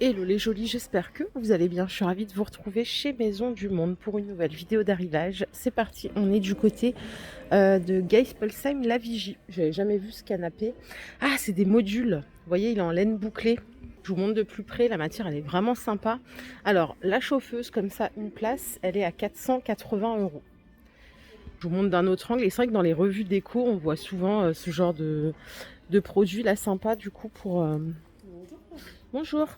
Hello les jolis, j'espère que vous allez bien. Je suis ravie de vous retrouver chez Maison du Monde pour une nouvelle vidéo d'arrivage. C'est parti, on est du côté de Geispolsheim La Vigie. J'avais jamais vu ce canapé. Ah, c'est des modules. Vous voyez, il est en laine bouclée. Je vous montre de plus près, la matière elle est vraiment sympa. Alors, la chauffeuse, comme ça, une place, elle est à 480 €. Je vous montre d'un autre angle. Et c'est vrai que dans les revues déco, on voit souvent ce genre de produits là sympa du coup pour... Bonjour.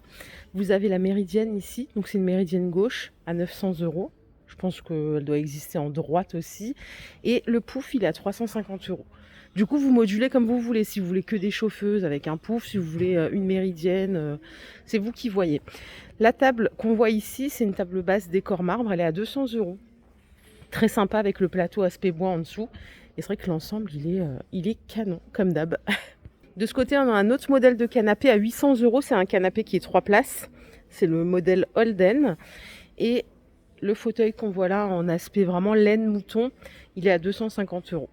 Vous avez la méridienne ici, donc c'est une méridienne gauche à 900 €. Je pense qu'elle doit exister en droite aussi. Et le pouf, il est à 350 €. Du coup, vous modulez comme vous voulez. Si vous voulez que des chauffeuses avec un pouf, si vous voulez une méridienne, c'est vous qui voyez. La table qu'on voit ici, c'est une table basse décor marbre. Elle est à 200 €. Très sympa avec le plateau aspect bois en dessous. Et c'est vrai que l'ensemble, il est canon, comme d'hab. De ce côté, on a un autre modèle de canapé à 800 €. C'est un canapé qui est 3 places. C'est le modèle Holden. Et le fauteuil qu'on voit là en aspect vraiment laine mouton, il est à 250 €.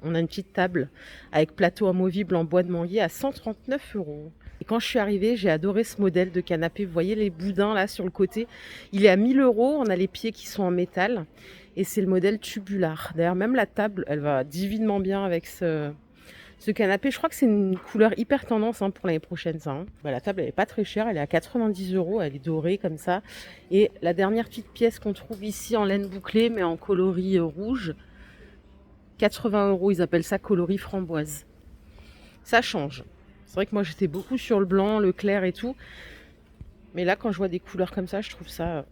On a une petite table avec plateau amovible en bois de manguier à 139 €. Et quand je suis arrivée, j'ai adoré ce modèle de canapé. Vous voyez les boudins là sur le côté. Il est à 1000 €. On a les pieds qui sont en métal. Et c'est le modèle tubular. D'ailleurs, même la table, elle va divinement bien avec ce canapé. Je crois que c'est une couleur hyper tendance pour l'année prochaine. Ça, la table, elle est pas très chère. Elle est à 90 €. Elle est dorée comme ça. Et la dernière petite pièce qu'on trouve ici en laine bouclée, mais en coloris rouge, 80 €. Ils appellent ça coloris framboise. Ça change. C'est vrai que moi, j'étais beaucoup sur le blanc, le clair et tout. Mais là, quand je vois des couleurs comme ça, je trouve ça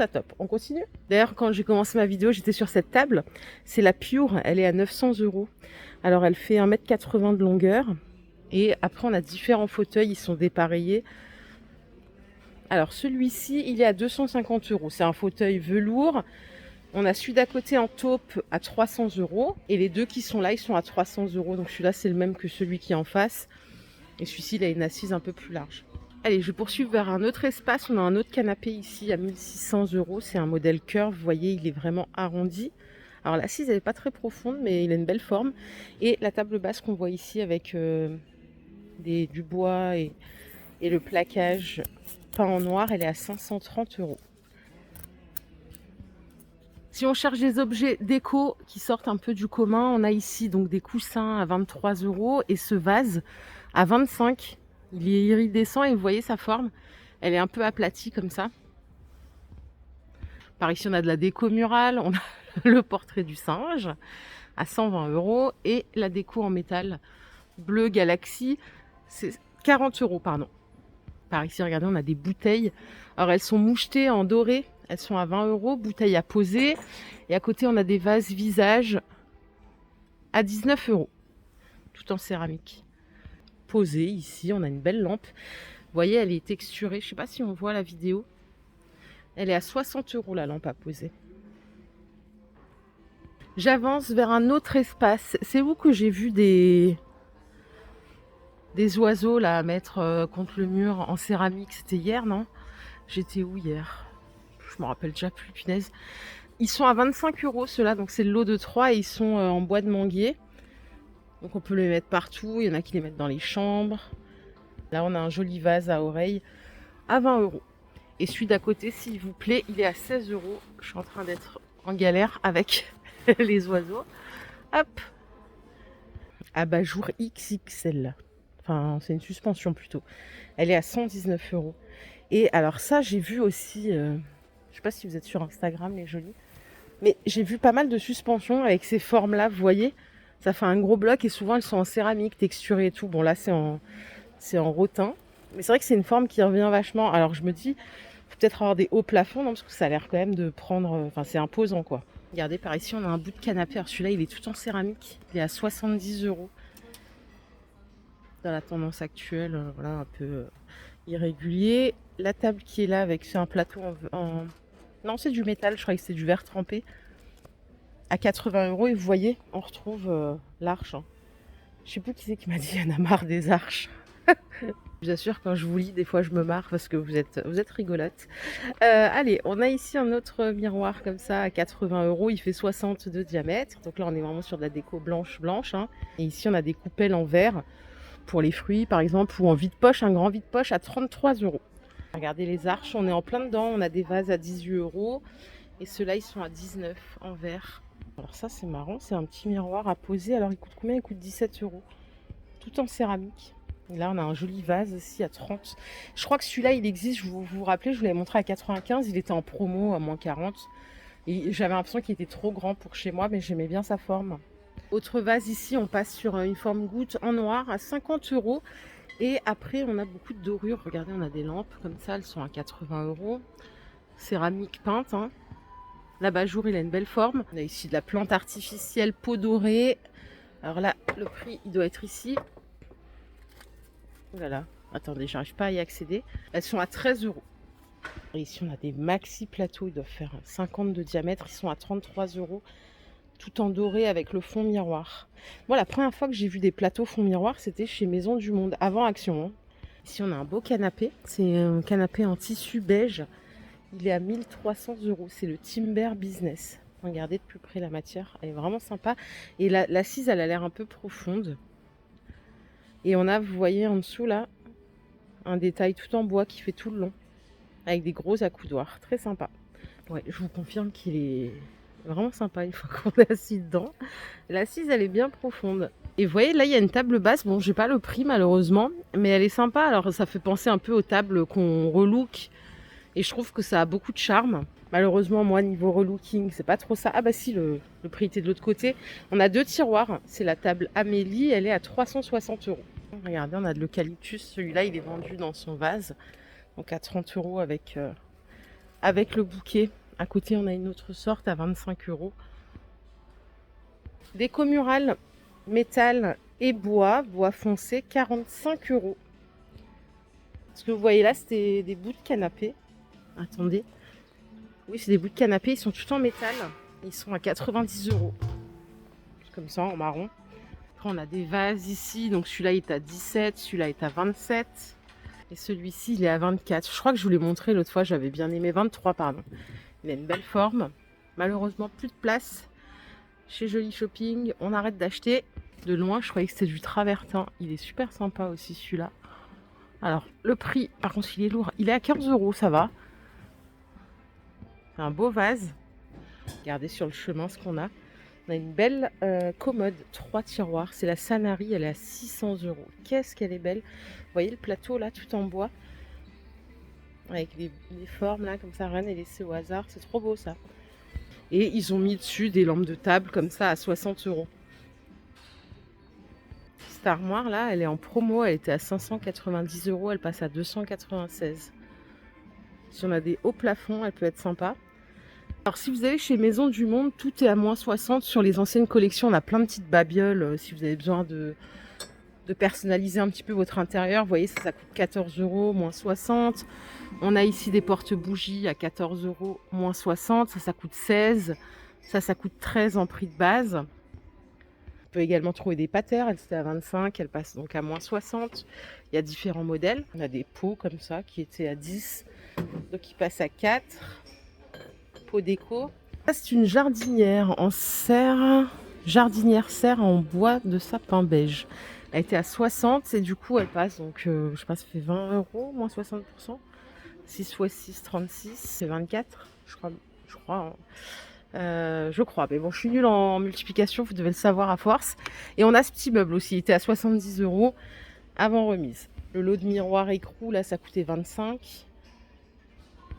top. On continue. D'ailleurs, quand j'ai commencé ma vidéo, j'étais sur cette table. C'est la Pure. Elle est à 900 €. Alors, elle fait 1,80 m de longueur. Et après, on a différents fauteuils. Ils sont dépareillés. Alors, celui-ci, il est à 250 €. C'est un fauteuil velours. On a celui d'à côté en taupe à 300 €. Et les deux qui sont là, ils sont à 300 €. Donc, celui-là, c'est le même que celui qui est en face. Et celui-ci, il a une assise un peu plus large. Allez, je poursuis vers un autre espace. On a un autre canapé ici à 1600 €. C'est un modèle curve. Vous voyez, il est vraiment arrondi. Alors l'assise, elle n'est pas très profonde, mais il a une belle forme. Et la table basse qu'on voit ici avec du bois et le plaquage peint en noir, elle est à 530 €. Si on cherche des objets déco qui sortent un peu du commun, on a ici donc des coussins à 23 € et ce vase à 25 €. Il est iridescent et vous voyez sa forme, elle est un peu aplatie comme ça. Par ici, on a de la déco murale, on a le portrait du singe à 120 € et la déco en métal bleu galaxie, c'est 40 € pardon. Par ici, regardez, on a des bouteilles. Alors, elles sont mouchetées en doré. Elles sont à 20 €, bouteilles à poser. Et à côté, on a des vases visage à 19 €, tout en céramique. Posé ici, on a une belle lampe. Vous voyez, elle est texturée. Je ne sais pas si on voit la vidéo. Elle est à 60 € la lampe à poser. J'avance vers un autre espace. C'est où que j'ai vu des oiseaux là à mettre contre le mur en céramique. C'était hier, non? J'étais où hier? Je me rappelle déjà plus, punaise. Ils sont à 25 € ceux-là, donc c'est le lot de 3 et ils sont en bois de manguier. Donc on peut les mettre partout, il y en a qui les mettent dans les chambres. Là on a un joli vase à oreilles à 20 €. Et celui d'à côté, s'il vous plaît, il est à 16 €. Je suis en train d'être en galère avec les oiseaux. Hop! Abat-jour XXL. Enfin, c'est une suspension plutôt. Elle est à 119 €. Et alors ça, j'ai vu aussi... je sais pas si vous êtes sur Instagram, les jolis. Mais j'ai vu pas mal de suspensions avec ces formes-là, vous voyez. Ça fait un gros bloc et souvent elles sont en céramique, texturées et tout. Bon là c'est en rotin. Mais c'est vrai que c'est une forme qui revient vachement. Alors je me dis, faut peut-être avoir des hauts plafonds, non, parce que ça a l'air quand même de prendre... Enfin c'est imposant quoi. Regardez par ici on a un bout de canapé. Alors celui-là il est tout en céramique. Il est à 70 €. Dans la tendance actuelle, voilà, un peu irrégulier. La table qui est là avec c'est un plateau en... Non, c'est du métal, je croyais que c'est du verre trempé. À 80 € et vous voyez, on retrouve l'arche. Je sais plus qui c'est qui m'a dit il y en a marre des arches. Je vous assure, quand je vous lis, des fois je me marre parce que vous êtes rigolote. Allez, on a ici un autre miroir comme ça à 80 €. Il fait 60 de diamètre. Donc là, on est vraiment sur de la déco blanche. Et ici, on a des coupelles en verre. pour les fruits par exemple, ou en vide-poche, un grand vide-poche à 33 euros. Regardez les arches, on est en plein dedans, on a des vases à 18 euros et ceux-là ils sont à 19 en verre. Alors ça c'est marrant, c'est un petit miroir à poser, alors il coûte combien? Il coûte 17 euros, tout en céramique. Et là on a un joli vase aussi à 30. Je crois que celui-là il existe, vous rappelez, je vous l'avais montré à 95, il était en promo à moins 40. Et j'avais l'impression qu'il était trop grand pour chez moi, mais j'aimais bien sa forme. Autre vase ici, on passe sur une forme goutte en noir à 50 euros. Et après, on a beaucoup de dorures. Regardez, on a des lampes comme ça, elles sont à 80 euros. Céramique peinte. Hein. L'abat-jour, il a une belle forme. On a ici de la plante artificielle peau dorée. Alors là, le prix, il doit être ici. Oh là là, attendez, j'arrive pas à y accéder. Elles sont à 13 euros. Et ici, on a des maxi plateaux, ils doivent faire 50 de diamètre. Ils sont à 33 euros, tout en doré avec le fond miroir. Moi, la première fois que j'ai vu des plateaux fond miroir, c'était chez Maison du Monde, avant Action. Hein. Ici, on a un beau canapé. C'est un canapé en tissu beige. Il est à 1300 euros. C'est le Timber Business. Regardez de plus près la matière. Elle est vraiment sympa. Et l'assise, elle a l'air un peu profonde. Et on a, vous voyez en dessous, là, un détail tout en bois qui fait tout le long. Avec des gros accoudoirs. Très sympa. Ouais, je vous confirme qu'il est vraiment sympa une fois qu'on est assis dedans. L'assise, elle est bien profonde. Et vous voyez, là, il y a une table basse. Bon, j'ai pas le prix, malheureusement. Mais elle est sympa. Alors, ça fait penser un peu aux tables qu'on relook. Et je trouve que ça a beaucoup de charme. Malheureusement, moi, niveau relooking, c'est pas trop ça. Ah bah si, le prix était de l'autre côté. On a 2 tiroirs. C'est la table Amélie. Elle est à 360 euros. Regardez, on a de l'eucalyptus. Celui-là, il est vendu dans son vase. Donc à 30 euros avec le bouquet. À côté, on a une autre sorte à 25 euros. Déco murale, métal et bois foncé, 45 euros. Ce que vous voyez là, c'était des bouts de canapé. Attendez. Oui, c'est des bouts de canapé, ils sont tout en métal. Ils sont à 90 euros. Comme ça, en marron. Après, on a des vases ici. Donc celui-là est à 17, celui-là est à 27. Et celui-ci, il est à 24. Je crois que je vous l'ai montré l'autre fois, j'avais bien aimé. 23, pardon. Il a une belle forme. Malheureusement, plus de place. Chez Joli Shopping, on arrête d'acheter. De loin, je croyais que c'était du travertin. Il est super sympa aussi, celui-là. Alors, le prix, par contre, il est lourd. Il est à 15 euros, ça va. C'est un beau vase. Regardez sur le chemin ce qu'on a. On a une belle commode, 3 tiroirs. C'est la Sanari, elle est à 600 euros. Qu'est-ce qu'elle est belle. Vous voyez le plateau là, tout en bois. Avec les formes là, comme ça, rien n'est laissé au hasard. C'est trop beau ça. Et ils ont mis dessus des lampes de table comme ça à 60 euros. Cette armoire là, elle est en promo. Elle était à 590 euros. Elle passe à 296. Si on a des hauts plafonds, elle peut être sympa. Alors si vous allez chez Maison du Monde, tout est à moins 60. Sur les anciennes collections, on a plein de petites babioles. Si vous avez besoin de personnaliser un petit peu votre intérieur, vous voyez, ça coûte 14 euros, moins 60. On a ici des porte-bougies à 14 euros, moins 60. Ça coûte 16. Ça coûte 13 en prix de base. On peut également trouver des patères. Elle était à 25. Elle passe donc à moins 60. Il y a différents modèles. On a des pots comme ça qui étaient à 10. Donc ils passent à 4. Pot déco. Ça, c'est une jardinière en serre. Jardinière serre en bois de sapin beige. Elle était à 60 et du coup elle passe, donc je sais pas, ça fait 20 euros, moins 60%. 6 x 6, 36, c'est 24, je crois. Je crois, mais bon, je suis nulle en multiplication, vous devez le savoir à force. Et on a ce petit meuble aussi, il était à 70 euros avant remise. Le lot de miroirs écrou, là, ça coûtait 25.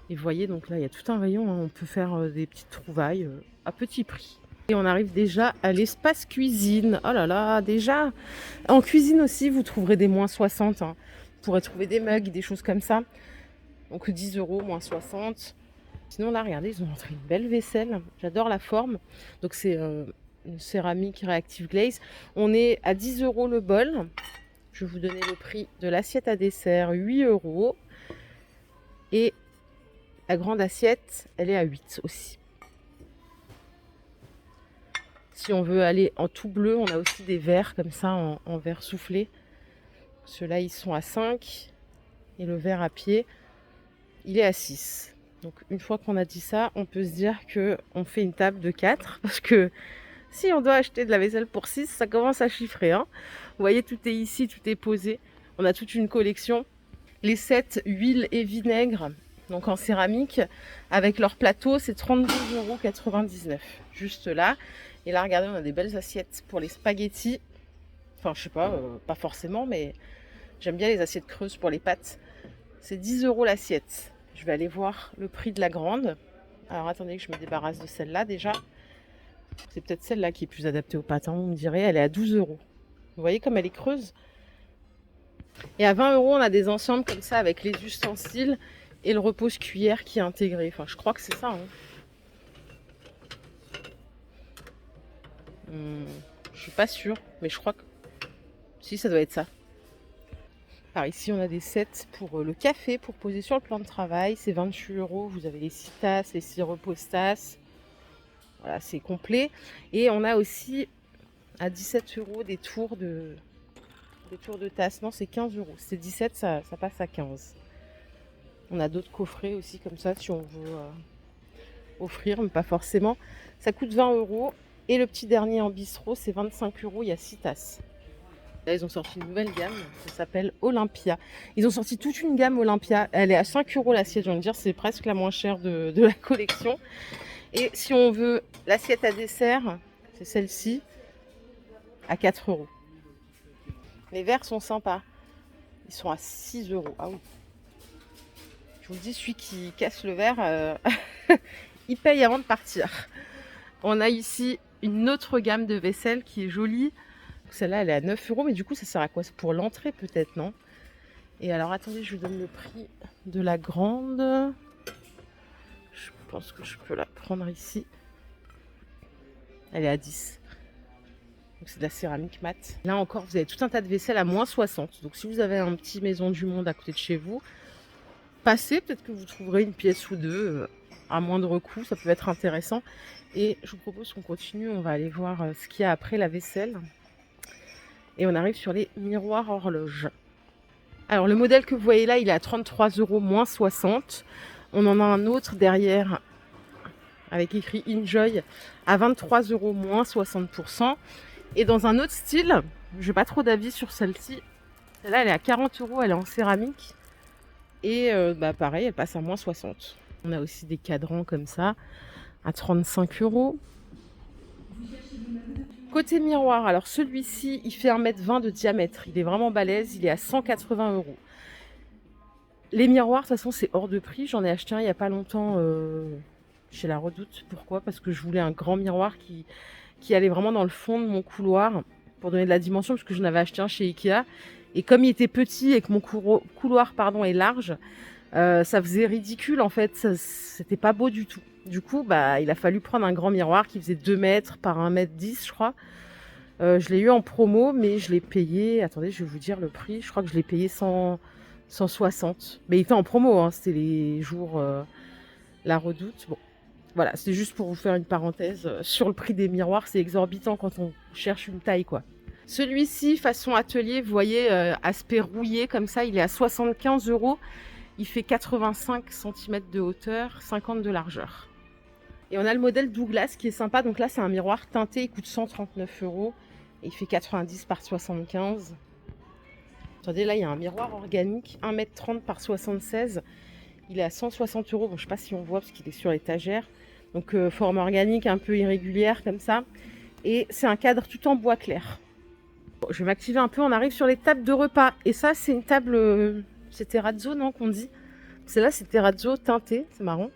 Et vous voyez, donc là, il y a tout un rayon, hein, on peut faire des petites trouvailles à petit prix. Et on arrive déjà à l'espace cuisine. Oh là là, déjà. En cuisine aussi, vous trouverez des moins 60. Hein. Vous pourrez trouver des mugs, des choses comme ça. Donc 10 euros, moins 60. Sinon là, regardez, ils ont montré une belle vaisselle. J'adore la forme. Donc c'est une céramique Reactive Glaze. On est à 10 euros le bol. Je vais vous donner le prix de l'assiette à dessert, 8 euros. Et la grande assiette, elle est à 8 aussi. Si on veut aller en tout bleu, on a aussi des verres comme ça en verre soufflé. Ceux-là, ils sont à 5. Et le verre à pied, il est à 6. Donc une fois qu'on a dit ça, on peut se dire qu'on fait une table de 4. Parce que si on doit acheter de la vaisselle pour 6, ça commence à chiffrer. Hein. Vous voyez, tout est ici, tout est posé. On a toute une collection. Les sets huile et vinaigre, donc en céramique, avec leur plateau, c'est 32,99 €, juste là. Et là, regardez, on a des belles assiettes pour les spaghettis. Enfin, je sais pas, pas forcément, mais j'aime bien les assiettes creuses pour les pâtes. C'est 10 € l'assiette. Je vais aller voir le prix de la grande. Alors, attendez que je me débarrasse de celle-là déjà. C'est peut-être celle-là qui est plus adaptée aux pâtes, hein, vous me direz. Elle est à 12 €. Vous voyez comme elle est creuse. Et à 20 €, on a des ensembles comme ça avec les ustensiles et le repose-cuillère qui est intégré. Enfin, je crois que c'est ça. Hein. Je suis pas sûre, mais je crois que... Si, ça doit être ça. Par ici, on a des sets pour le café, pour poser sur le plan de travail. C'est 28 €. Vous avez les 6 tasses, les 6 repose-tasses. Voilà, c'est complet. Et on a aussi à 17 € des tours de tasses. Non, c'est 15 €. C'est 17, ça passe à 15. On a d'autres coffrets aussi comme ça si on veut offrir, mais pas forcément. Ça coûte 20 €. Et le petit dernier en bistrot, c'est 25 €. Il y a 6 tasses. Là, ils ont sorti une nouvelle gamme. Ça s'appelle Olympia. Ils ont sorti toute une gamme Olympia. Elle est à 5 € l'assiette. Je viens de dire, c'est presque la moins chère de la collection. Et si on veut l'assiette à dessert, c'est celle-ci, à 4 €. Les verres sont sympas. Ils sont à 6 €. Ah oui. Je vous le dis, celui qui casse le verre, il paye avant de partir. On a ici une autre gamme de vaisselle qui est jolie. Celle-là, elle est à 9 €, mais du coup, ça sert à quoi? C'est pour l'entrée peut-être, non? Et alors, attendez, je vous donne le prix de la grande. Je pense que je peux la prendre ici. Elle est à 10. Donc c'est de la céramique mat. Là encore, vous avez tout un tas de vaisselle à moins 60. Donc si vous avez un petit Maison du Monde à côté de chez vous, passez, peut-être que vous trouverez une pièce ou deux à moindre coût. Ça peut être intéressant. Et je vous propose qu'on continue. On va aller voir ce qu'il y a après la vaisselle. Et on arrive sur les miroirs horloges. Alors le modèle que vous voyez là, il est à 33 € moins 60. On en a un autre derrière avec écrit Enjoy à 23 € moins 60%. Et dans un autre style, je n'ai pas trop d'avis sur celle-ci. Celle-là, elle est à 40 €, elle est en céramique. Et pareil, elle passe à moins 60. On a aussi des cadrans comme ça à 35 €. Côté miroir, alors celui-ci, il fait 1,20 m de diamètre. Il est vraiment balèze, il est à 180 €. Les miroirs, de toute façon, c'est hors de prix. J'en ai acheté un il n'y a pas longtemps chez La Redoute. Pourquoi? Parce que je voulais un grand miroir qui allait vraiment dans le fond de mon couloir pour donner de la dimension, parce que je n'avais acheté un chez Ikea. Et comme il était petit et que mon couloir est large, ça faisait ridicule en fait. C'était pas beau du tout. Du coup, il a fallu prendre un grand miroir qui faisait 2 mètres par 1,10 m, je crois. Je l'ai eu en promo, mais je l'ai payé... Attendez, je vais vous dire le prix. Je crois que je l'ai payé 160. Mais il était en promo, hein. C'était les jours La Redoute. Bon, voilà, c'est juste pour vous faire une parenthèse sur le prix des miroirs. C'est exorbitant quand on cherche une taille, quoi. Celui-ci, façon atelier, vous voyez, aspect rouillé comme ça, il est à 75 €. Il fait 85 cm de hauteur, 50 de largeur. Et on a le modèle Douglas qui est sympa. Donc là, c'est un miroir teinté, il coûte 139 €. Et il fait 90 par 75. Attendez, là, il y a un miroir organique, 1,30 m par 76. Il est à 160 €. Bon, je ne sais pas si on voit parce qu'il est sur l'étagère. Donc, forme organique un peu irrégulière comme ça. Et c'est un cadre tout en bois clair. Bon, je vais m'activer un peu. On arrive sur les tables de repas. Et ça, c'est une table... c'est terrazzo, non, qu'on dit? Celle-là, c'est terrazzo teinté. C'est marrant.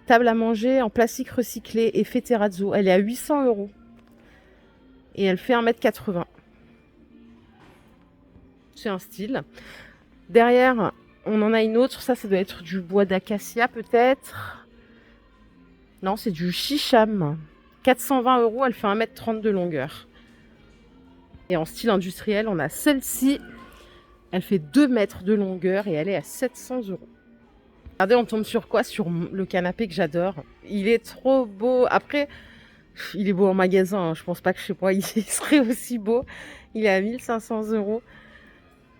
Table à manger en plastique recyclé, effet terrazzo. Elle est à 800 €. Et elle fait 1,80 m. C'est un style. Derrière, on en a une autre. Ça doit être du bois d'acacia, peut-être. Non, c'est du chicham. 420 €. Elle fait 1,30 m de longueur. Et en style industriel, on a celle-ci. Elle fait 2 mètres de longueur et elle est à 700 €. Regardez, on tombe sur quoi? Sur le canapé que j'adore. Il est trop beau. Après, il est beau en magasin. Hein. Je pense pas que chez moi, il serait aussi beau. Il est à 1500 €.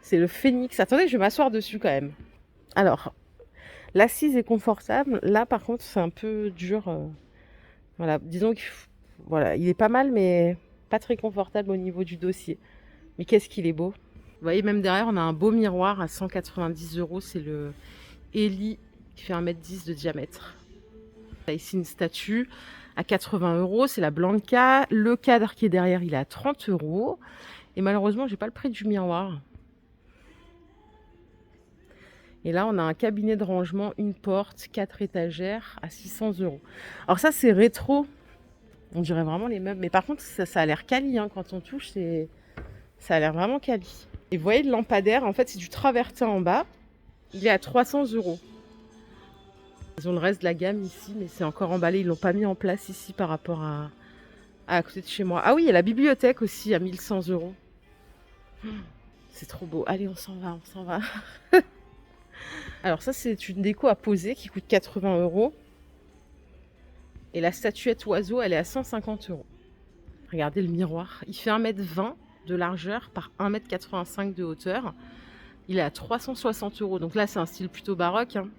C'est le Phoenix. Attendez, je vais m'asseoir dessus quand même. Alors, l'assise est confortable. Là, par contre, c'est un peu dur. Voilà, disons qu'il voilà, il est pas mal, mais pas très confortable au niveau du dossier. Mais qu'est-ce qu'il est beau. Vous voyez, même derrière, on a un beau miroir à 190 €. C'est le Eli qui fait 1,10 m de diamètre. Là, ici, une statue à 80 €. C'est la Blanca. Le cadre qui est derrière, il est à 30 €. Et malheureusement, j'ai pas le prix du miroir. Et là, on a un cabinet de rangement, une porte, 4 étagères à 600 €. Alors ça, c'est rétro. On dirait vraiment les meubles. Mais par contre, ça a l'air quali. Hein. Quand on touche, ça a l'air vraiment quali. Et vous voyez, le lampadaire, en fait, c'est du travertin en bas. Il est à 300 €. Ils ont le reste de la gamme ici, mais c'est encore emballé. Ils l'ont pas mis en place ici par rapport à côté de chez moi. Ah oui, il y a la bibliothèque aussi à 1100 €. C'est trop beau. Allez, on s'en va, on s'en va. Alors ça, c'est une déco à poser qui coûte 80 €. Et la statuette oiseau, elle est à 150 €. Regardez le miroir. Il fait 1,20 m de largeur par 1,85 m de hauteur. Il est à 360 €. Donc là, c'est un style plutôt baroque. Hein.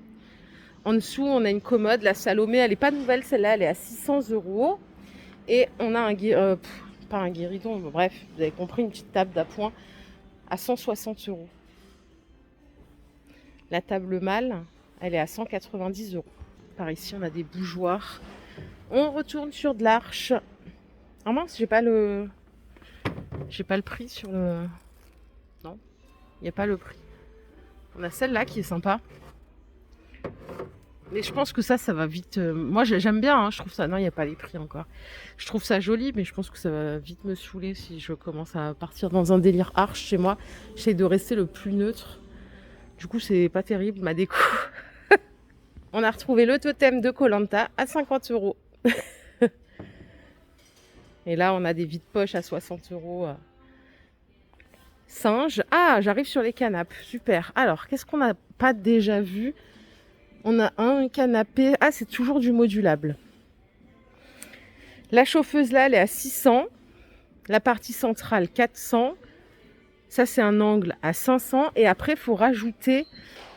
En dessous, on a une commode. La Salomé, elle n'est pas nouvelle, celle-là, elle est à 600 €. Et on a pas un guéridon, bref, vous avez compris, une petite table d'appoint à 160 €. La table mâle, elle est à 190 €. Par ici, on a des bougeoirs. On retourne sur de l'arche. Ah mince, j'ai pas le prix sur le... Non, il n'y a pas le prix. On a celle-là qui est sympa. Mais je pense que ça va vite... Moi, j'aime bien, hein, je trouve ça... Non, il n'y a pas les prix encore. Je trouve ça joli, mais je pense que ça va vite me saouler si je commence à partir dans un délire arche chez moi. J'essaie de rester le plus neutre. Du coup, c'est pas terrible, ma déco. On a retrouvé le totem de koh Lanta à 50 €. Et là, on a des vides-poches à 60 €. Singe. Ah, j'arrive sur les canapes. Super. Alors, qu'est-ce qu'on n'a pas déjà vu? On a un canapé. Ah, c'est toujours du modulable. La chauffeuse, là, elle est à 600. La partie centrale, 400. Ça, c'est un angle à 500. Et après, il faut rajouter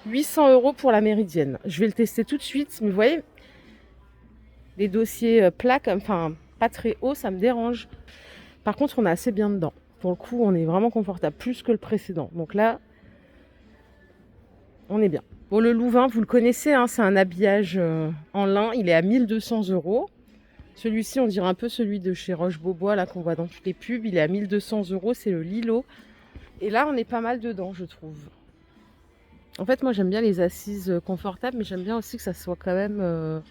800 € pour la méridienne. Je vais le tester tout de suite. Mais vous voyez, les dossiers plats, enfin, pas très hauts, ça me dérange. Par contre, on est assez bien dedans. Pour le coup, on est vraiment confortable, plus que le précédent. Donc là, on est bien. Bon, le Louvain, vous le connaissez, hein, c'est un habillage en lin. Il est à 1200 €. Celui-ci, on dirait un peu celui de chez Roche-Beaubois, là, qu'on voit dans toutes les pubs. Il est à 1200 €. C'est le Lilo. Et là, on est pas mal dedans, je trouve. En fait, moi, j'aime bien les assises confortables, mais j'aime bien aussi que ça soit quand même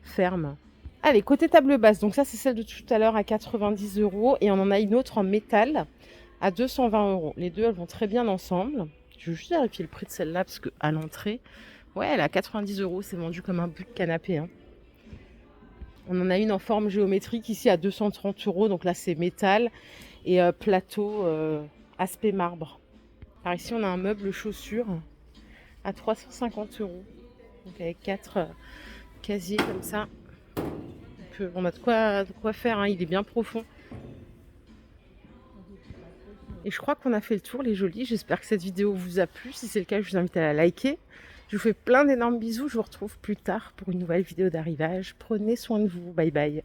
ferme. Allez, côté table basse. Donc ça, c'est celle de tout à l'heure à 90 €. Et on en a une autre en métal à 220 €. Les deux, elles vont très bien ensemble. Je vais juste vérifier le prix de celle-là, parce qu'à l'entrée, ouais, elle est à 90 €. C'est vendu comme un bout de canapé. Hein. On en a une en forme géométrique ici à 230 €. Donc là, c'est métal et plateau aspect marbre. Par ici, on a un meuble chaussures à 350 €. Donc avec 4 casiers comme ça. On a de quoi faire, hein. Il est bien profond. Et je crois qu'on a fait le tour, les jolis. J'espère que cette vidéo vous a plu. Si c'est le cas, je vous invite à la liker. Je vous fais plein d'énormes bisous. Je vous retrouve plus tard pour une nouvelle vidéo d'arrivage. Prenez soin de vous. Bye bye.